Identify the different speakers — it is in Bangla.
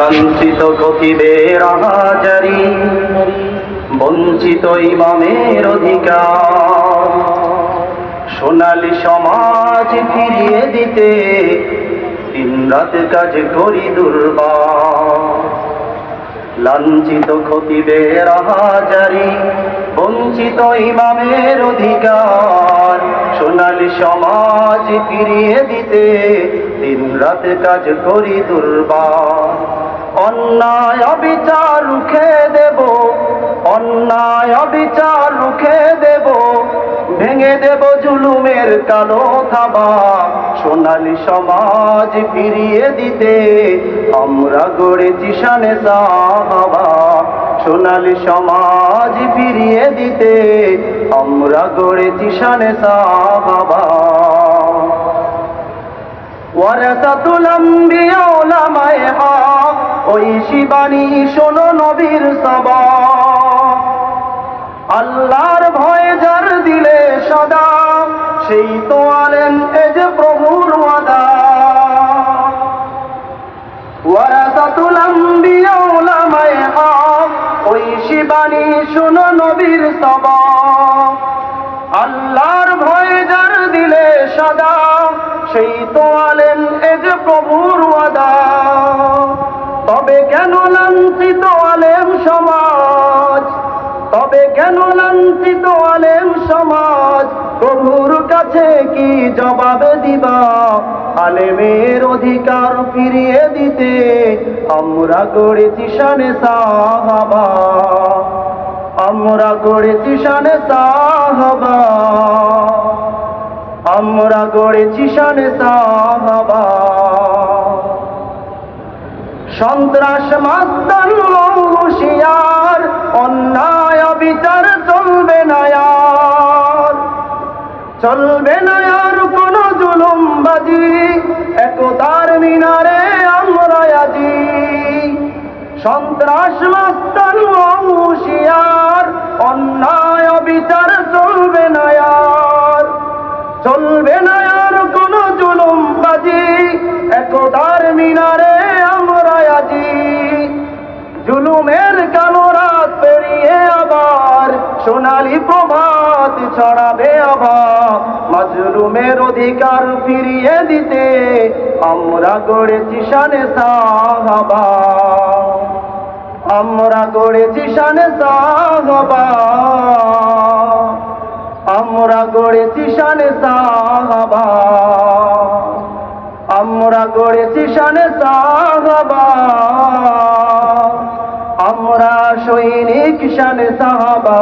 Speaker 1: লাঞ্ছিত খতিবের হাজারি, বঞ্চিত ইমামের অধিকার, সোনালী সমাজ ফিরিয়ে দিতে দিনরাত কাজ করি দুর্বার। লাঞ্ছিত খতিবের হাজারি, বঞ্চিত ইমামের অধিকার, সোনালী সমাজ ফিরিয়ে দিতে দিনরাত কাজ করি দুর্বার। অন্যায় অবিচার রুখে দেব, অন্যায় অবিচার রুখে দেব, ভেঙে দেব জুলুমের কালো থাবা। সোনালী সমাজ ফিরিয়ে দিতে আমরা গড়েছি শানে সাহাবা। সোনালী সমাজ ফিরিয়ে দিতে আমরা গড়েছি শানে সাহাবা। ওয়ারাসাতুল আম্বিয়া উলামায়ে হক, ঐশী বাণী শোনো নবীর সাবাক। আল্লাহর ভয়ে যার দিলে সদা, সেই তো আলেম এ যে প্রভুর ওয়াদা। ওয়ারাসাতুল আম্বিয়া উলামায়ে হক, ঐশী বাণী শোনো নবীর সাবাক। আল্লাহর ভয়ে যার দিলে সদা, সেই তো আলেম এ যে প্রভুর ওয়াদা। তবে কেন লাঞ্ছিত আলেম সমাজ, তবে কেন লাঞ্ছিত আলেম সমাজ, প্রভুর কাছে কি জবাব দিবা? আলেমের অধিকার ফিরিয়ে দিতে আমরা গড়েছি শানে সাহাবা। আমরা গড়েছি শানে সাহাবা, আমরা গড়েছি শানে সাহাবা। সন্ত্রাস মাস্তান হুঁশিয়ার, অন্যায় বিচার চলবে না আর, চলবে না আর কোন জুলুমবাজি, একতার মিনারে আমরা আজি। সন্ত্রাস মাস্তান হুঁশিয়ার, অন্যায় বিচার চলবে না আর, চলবে না আর কোন জুলুমবাজি, একতার মিনারে আমরা আজি। জুলুমের কালো রাত পেরিয়ে আবার সোনালী প্রভাত ছড়াবে আবার। মাজলুমের অধিকার ফিরিয়ে দিতে আমরা গড়েছি শানে সাহাবা। আমরা গড়েছি শানে সাহাবা, আমরা গড়েছি শানে সাহাবা। আমরা গড়েছি শানে সাহাবা, আমরা সৈনিক শানে সাহাবা।